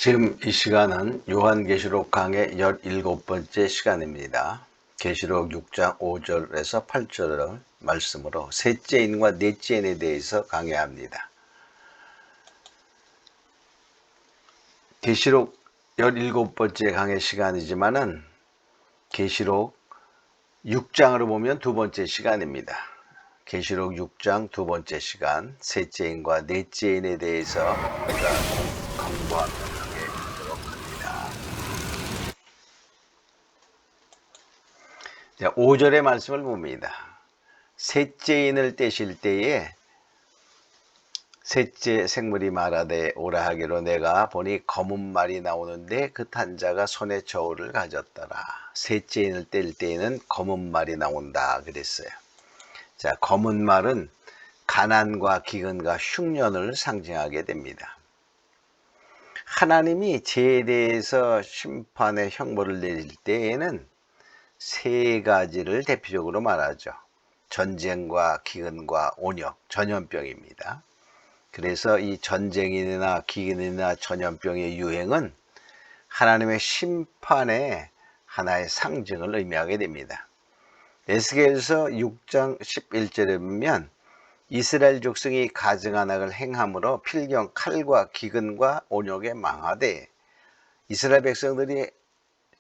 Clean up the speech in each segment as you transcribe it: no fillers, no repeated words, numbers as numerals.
지금 이 시간은 요한계시록 강의 17번째 시간입니다. 계시록 6장 5절에서 8절을 말씀으로 셋째 인과 넷째 인에 대해서 강의합니다. 계시록 17번째 강의 시간이지만은 계시록 6장으로 보면 두 번째 시간입니다. 계시록 6장 두 번째 시간, 셋째 인과 넷째 인에 대해서 우리가 공부하는 강의하도록 합니다. 자, 5절의 말씀을 봅니다. 셋째 인을 떼실 때에 셋째 생물이 말하되 오라 하기로 내가 보니 검은 말이 나오는데 그 탄 자가 손에 저울을 가졌더라. 셋째 인을 뗄 때에는 검은 말이 나온다 그랬어요. 자, 검은 말은 가난과 기근과 흉년을 상징하게 됩니다. 하나님이 죄에 대해서 심판의 형벌을 내릴 때에는 세 가지를 대표적으로 말하죠. 전쟁과 기근과 온역, 전염병입니다. 그래서 이 전쟁이나 기근이나 전염병의 유행은 하나님의 심판의 하나의 상징을 의미하게 됩니다. 에스겔서 6장 11절에 보면 이스라엘 족속이 가증한 악을 행함으로 필경 칼과 기근과 온역에 망하되 이스라엘 백성들이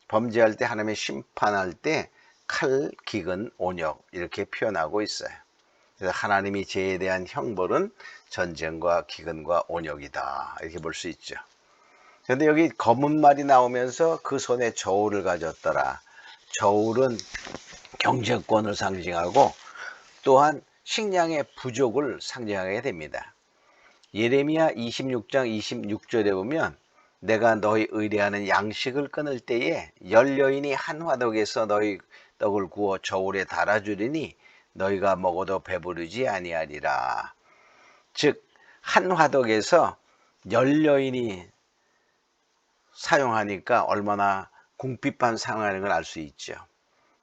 범죄할 때 하나님의 심판할 때 칼, 기근, 온역 이렇게 표현하고 있어요. 그래서 하나님이 죄에 대한 형벌은 전쟁과 기근과 온역이다 이렇게 볼 수 있죠. 그런데 여기 검은 말이 나오면서 그 손에 저울을 가졌더라. 저울은 경제권을 상징하고 또한 식량의 부족을 상징하게 됩니다. 예레미야 26장 26절에 보면 내가 너희 의뢰하는 양식을 끊을 때에 열 여인이 한 화덕에서 너희 떡을 구워 저울에 달아주리니 너희가 먹어도 배부르지 아니하리라. 즉 한 화덕에서 열 여인이 사용하니까 얼마나 궁핍한 상황인 걸 알 수 있죠.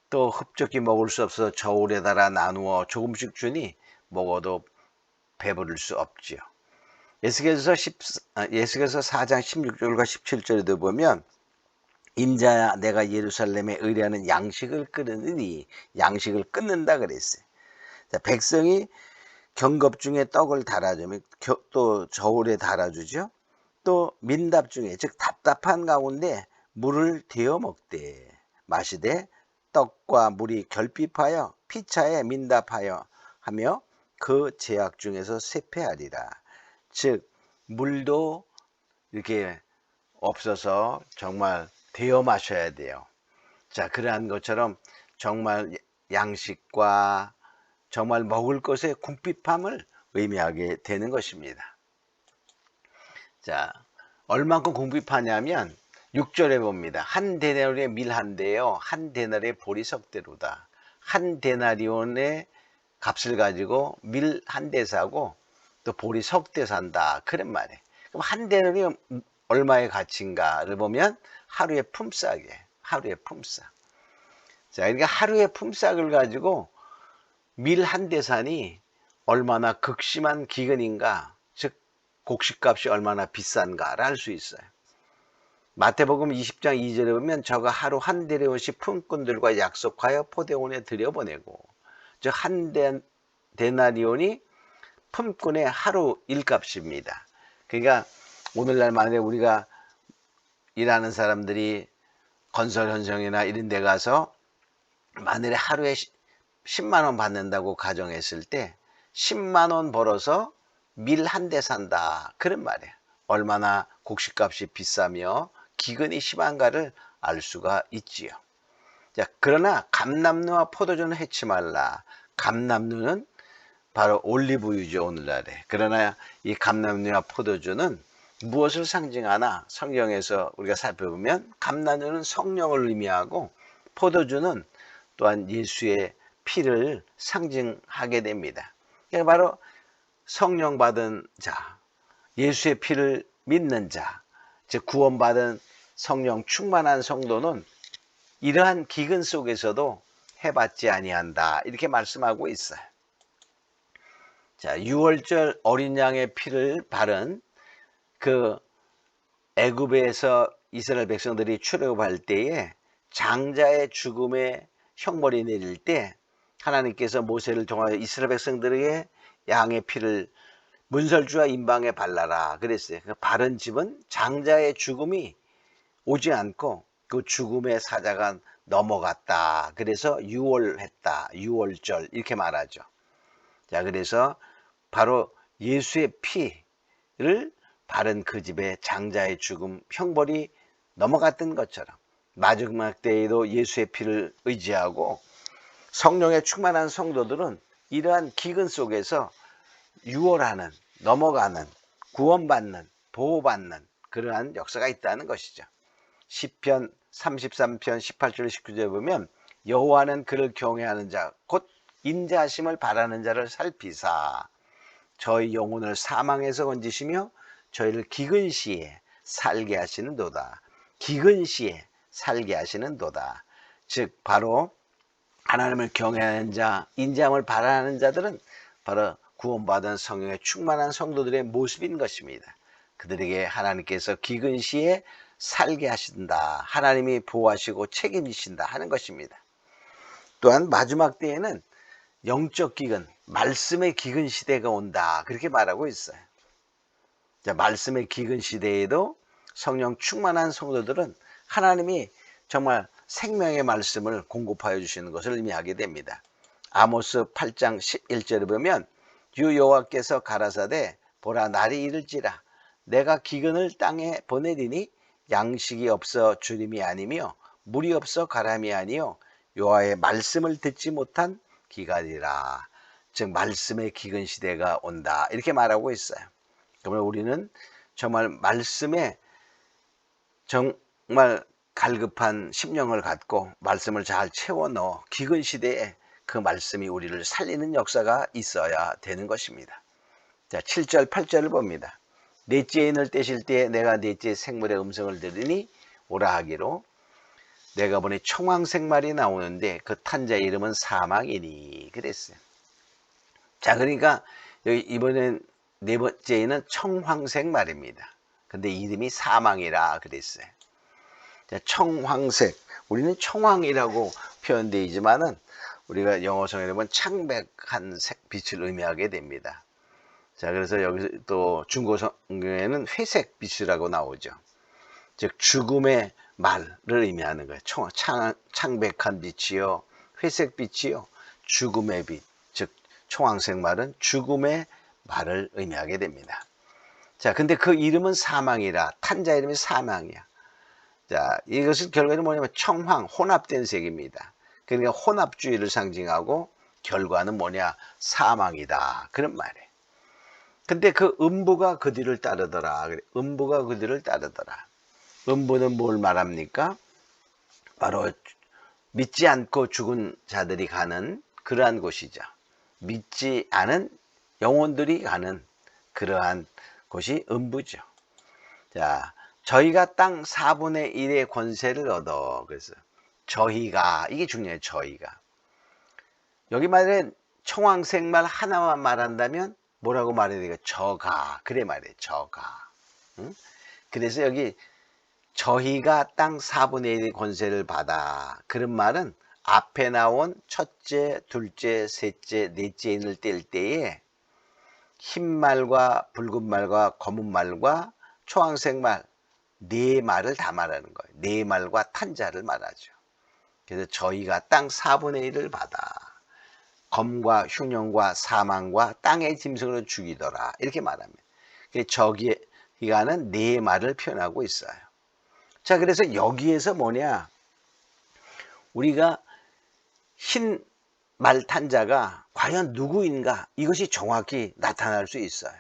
또 흡족히 먹을 수 없어서 저울에 달아 나누어 조금씩 주니 먹어도 배부를 수 없지요. 예수께서 4장 16절과 17절에도 보면 인자야 내가 예루살렘에 의뢰하는 양식을 끊으니 양식을 끊는다 그랬어요. 자, 백성이 경겁 중에 떡을 달아주면 또 저울에 달아주죠. 또 민답 중에 즉 답답한 가운데 물을 데워 먹되 마시되 떡과 물이 결핍하여 피차에 민답하여 하며 그 제약 중에서 쇠폐하리라. 즉 물도 이렇게 없어서 정말 데워 마셔야 돼요. 자, 그러한 것처럼 정말 양식과 정말 먹을 것의 궁핍함을 의미하게 되는 것입니다. 자, 얼만큼 궁핍하냐면 6절에 봅니다. 한 데나리온의 밀 한 대요, 한 데나리온의 보리 석대로다. 한 데나리온의 값을 가지고 밀 한 대 사고 또 보리 석대 산다 그런 말이에요. 그럼 한 데나리온 얼마의 가치인가를 보면 하루의 품삯이에요. 하루의 품삯. 자, 그러니까 하루의 품삯을 가지고 밀 한 대 산이 얼마나 극심한 기근인가, 즉 곡식값이 얼마나 비싼가를 알 수 있어요. 마태복음 20장 2절에 보면 저가 하루 한 데나리온씩 품꾼들과 약속하여 포대원에 들여보내고, 즉 한 데나리온이 품꾼의 하루 일값입니다. 그러니까 오늘날 만약에 우리가 일하는 사람들이 건설 현장이나 이런 데 가서 만일에 하루에 10만 원 받는다고 가정했을 때 10만 원 벌어서 밀 한 대 산다 그런 말이에요. 얼마나 곡식값이 비싸며 기근이 심한가를 알 수가 있지요. 자, 그러나 감람류와 포도주는 해치 말라. 감람류는 바로 올리브유죠, 오늘날에. 그러나 이 감람류와 포도주는 무엇을 상징하나 성경에서 우리가 살펴보면 감람류는 성령을 의미하고 포도주는 또한 예수의 피를 상징하게 됩니다. 그러니까 바로 성령 받은 자, 예수의 피를 믿는 자, 즉 구원받은 성령 충만한 성도는 이러한 기근 속에서도 해받지 아니한다 이렇게 말씀하고 있어요. 자, 6월절 어린 양의 피를 바른 그 애굽에서 이스라엘 백성들이 출애굽할 때에 장자의 죽음의 형벌이 내릴 때 하나님께서 모세를 통하여 이스라엘 백성들에게 양의 피를 문설주와 임방에 발라라 그랬어요. 그 바른 집은 장자의 죽음이 오지 않고 그 죽음의 사자가 넘어갔다. 그래서 유월했다. 유월절 이렇게 말하죠. 자, 그래서 바로 예수의 피를 바른 그 집에 장자의 죽음 형벌이 넘어갔던 것처럼 마지막 때에도 예수의 피를 의지하고 성령에 충만한 성도들은 이러한 기근 속에서 유월하는, 넘어가는, 구원받는, 보호받는 그러한 역사가 있다는 것이죠. 시편 33편 18절 19절에 보면 여호와는 그를 경외하는 자 곧 인자하심을 바라는 자를 살피사 저희 영혼을 사망에서 건지시며 저희를 기근 시에 살게 하시는도다. 기근 시에 살게 하시는도다. 즉 바로 하나님을 경외하는 자, 인자함을 바라는 자들은 바로 구원받은 성령에 충만한 성도들의 모습인 것입니다. 그들에게 하나님께서 기근 시에 살게 하신다. 하나님이 보호하시고 책임지신다 하는 것입니다. 또한 마지막 때에는 영적 기근, 말씀의 기근 시대가 온다. 그렇게 말하고 있어요. 자, 말씀의 기근 시대에도 성령 충만한 성도들은 하나님이 정말 생명의 말씀을 공급하여 주시는 것을 의미하게 됩니다. 아모스 8장 11절에 보면 주 여호와께서 가라사대 보라 날이 이를지라 내가 기근을 땅에 보내리니 양식이 없어 주림이 아니며 물이 없어 가람이 아니요 여호와의 말씀을 듣지 못한 기간이라. 즉 말씀의 기근 시대가 온다 이렇게 말하고 있어요. 그러면 우리는 정말 말씀에 정말 갈급한 심령을 갖고 말씀을 잘 채워 넣어 기근 시대에 그 말씀이 우리를 살리는 역사가 있어야 되는 것입니다. 자, 7절 8절을 봅니다. 넷째 인을 떼실 때에 내가 넷째 생물의 음성을 들으니 오라 하기로 내가 보니 청황색 말이 나오는데 그 탄자의 이름은 사망이니 그랬어요. 자, 그러니까 여기 이번엔 네 번째는 청황색 말입니다. 근데 이름이 사망이라 그랬어요. 자, 청황색, 우리는 청황이라고 표현되어 있지만은 우리가 영어 성경에 보면 창백한 색 빛을 의미하게 됩니다. 자, 그래서 여기서 또 중고 성경에는 회색 빛이라고 나오죠. 즉 죽음의 말을 의미하는 거예요. 창백한 빛이요, 회색 빛이요, 죽음의 빛. 즉 청황색 말은 죽음의 말을 의미하게 됩니다. 자, 근데 그 이름은 사망이라. 탄자 이름이 사망이야. 자, 이것은 결과는 뭐냐면 청황, 혼합된 색입니다. 그러니까 혼합주의를 상징하고 결과는 뭐냐? 사망이다. 그런 말이에요. 근데 그 음부가 그 뒤를 따르더라. 음부가 그 뒤를 따르더라. 음부는 뭘 말합니까? 바로 믿지 않고 죽은 자들이 가는 그러한 곳이죠. 믿지 않은 영혼들이 가는 그러한 곳이 음부죠. 자, 저희가 땅 4분의 1의 권세를 얻어. 그래서 저희가, 이게 중요해요. 저희가. 여기 말에 청황색 말 하나만 말한다면 뭐라고 말해야 되겠어요? 저가. 그래 말이에요. 저가. 응? 그래서 여기 저희가 땅 4분의 1의 권세를 받아. 그런 말은 앞에 나온 첫째, 둘째, 셋째, 넷째 인을 뗄 때에 흰 말과 붉은 말과 검은 말과 초황색 말, 네 말을 다 말하는 거예요. 네 말과 탄자를 말하죠. 그래서 저희가 땅 4분의 1을 받아. 검과 흉년과 사망과 땅의 짐승으로 죽이더라. 이렇게 말합니다. 저기가는 네 말을 표현하고 있어요. 자, 그래서 여기에서 뭐냐? 우리가 흰 말 탄자가 과연 누구인가? 이것이 정확히 나타날 수 있어요.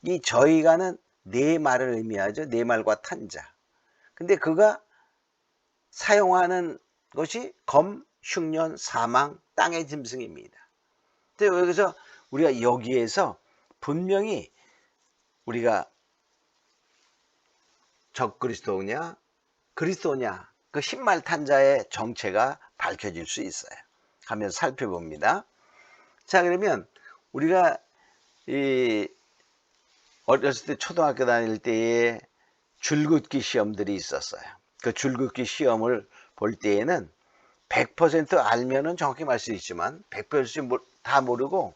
이 저희가는 네 말을 의미하죠. 네 말과 탄자. 근데 그가 사용하는 것이 검, 흉년, 사망, 땅의 짐승입니다. 근데 여기서 우리가 여기에서 분명히 우리가 적그리스도냐, 그리스도냐, 그 흰말 탄자의 정체가 밝혀질 수 있어요. 하면서 살펴봅니다. 자, 그러면 우리가 어렸을 때 초등학교 다닐 때에 줄긋기 시험들이 있었어요. 그 줄긋기 시험을 볼 때에는 100% 알면은 정확히 말 수 있지만 100% 다 모르고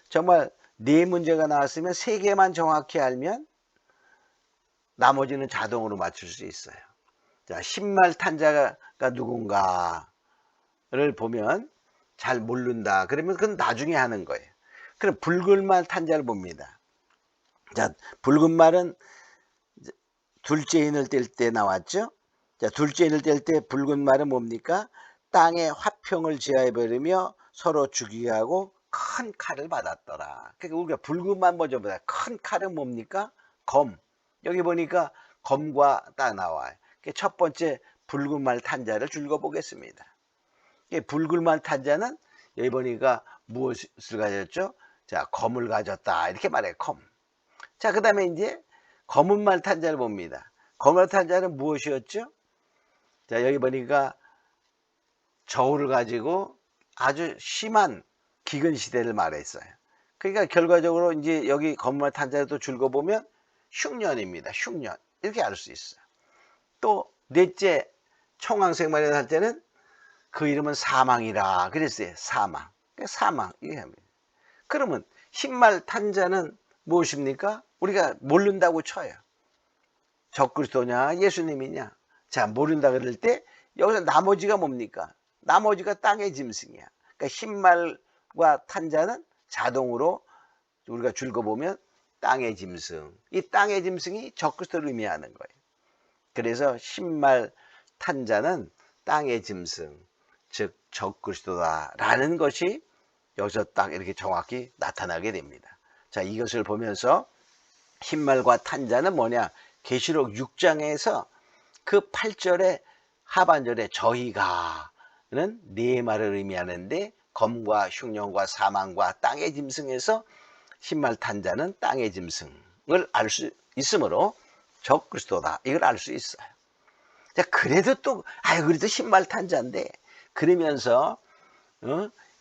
정말 4문제가 나왔으면 3개만 정확히 알면 나머지는 자동으로 맞출 수 있어요. 자, 신말탄자가 누군가를 보면 잘 모른다. 그러면 그건 나중에 하는 거예요. 그럼 붉은 말 탄자를 봅니다. 자, 붉은 말은 둘째 인을 뗄 때 나왔죠. 자, 둘째 인을 뗄 때 붉은 말은 뭡니까? 땅에 화평을 제하여버리며 서로 죽이게 하고 큰 칼을 받았더라. 그러니까 우리가 붉은 말 먼저 보자. 큰 칼은 뭡니까? 검. 여기 보니까 검과 딱 나와요. 첫 번째 붉은 말 탄자를 줄거보겠습니다. 붉은 말 탄자는 여기 보니까 무엇을 가졌죠? 자, 검을 가졌다. 이렇게 말해요. 검. 자, 그 다음에 이제 검은 말 탄자를 봅니다. 검은 말 탄자는 무엇이었죠? 자, 여기 보니까 저울을 가지고 아주 심한 기근 시대를 말했어요. 그러니까 결과적으로 이제 여기 검은 말 탄자를 또 줄거보면 흉년입니다. 흉년. 이렇게 알 수 있어요. 또 넷째 청황색 말의 탄자는 그 이름은 사망이라 그랬어요. 사망. 사망. 이게 합니다. 그러면 흰말 탄자는 무엇입니까? 우리가 모른다고 쳐요. 적그리스도냐 예수님이냐. 자, 모른다 그럴 때 여기서 나머지가 뭡니까? 나머지가 땅의 짐승이야. 그러니까 흰말과 탄자는 자동으로 우리가 줄거보면 땅의 짐승. 이 땅의 짐승이 적그리스도를 의미하는 거예요. 그래서 흰말 탄자는 땅의 짐승, 즉 적그리스도다라는 것이 여기서 딱 이렇게 정확히 나타나게 됩니다. 자, 이것을 보면서 흰말과 탄자는 뭐냐? 계시록 6장에서 그 8절의 하반절에 저희가는 네 말을 의미하는데 검과 흉년과 사망과 땅의 짐승에서 흰말 탄자는 땅의 짐승을 알 수 있으므로 적그리스도다. 이걸 알 수 있어요. 자, 그래도 또 그래도 흰말 탄자인데 그러면서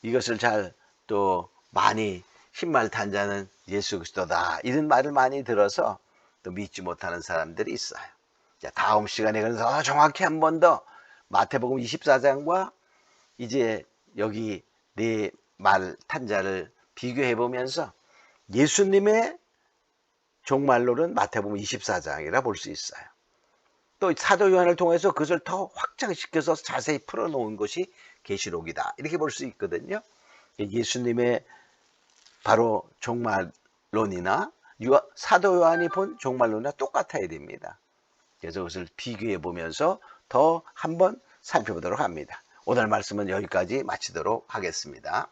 이것을 잘 또 많이 흰말 탄자는 예수 그리스도다 이런 말을 많이 들어서 또 믿지 못하는 사람들이 있어요. 자, 다음 시간에 그래서 정확히 한 번 더 마태복음 24장과 이제 여기 네 말 탄자를 비교해 보면서 예수님의 종말론은 마태복음 24장이라 볼 수 있어요. 또 사도 요한을 통해서 그것을 더 확장시켜서 자세히 풀어놓은 것이 계시록이다 이렇게 볼 수 있거든요. 예수님의 바로 종말론이나 사도 요한이 본 종말론이나 똑같아야 됩니다. 그래서 그것을 비교해 보면서 더 한번 살펴보도록 합니다. 오늘 말씀은 여기까지 마치도록 하겠습니다.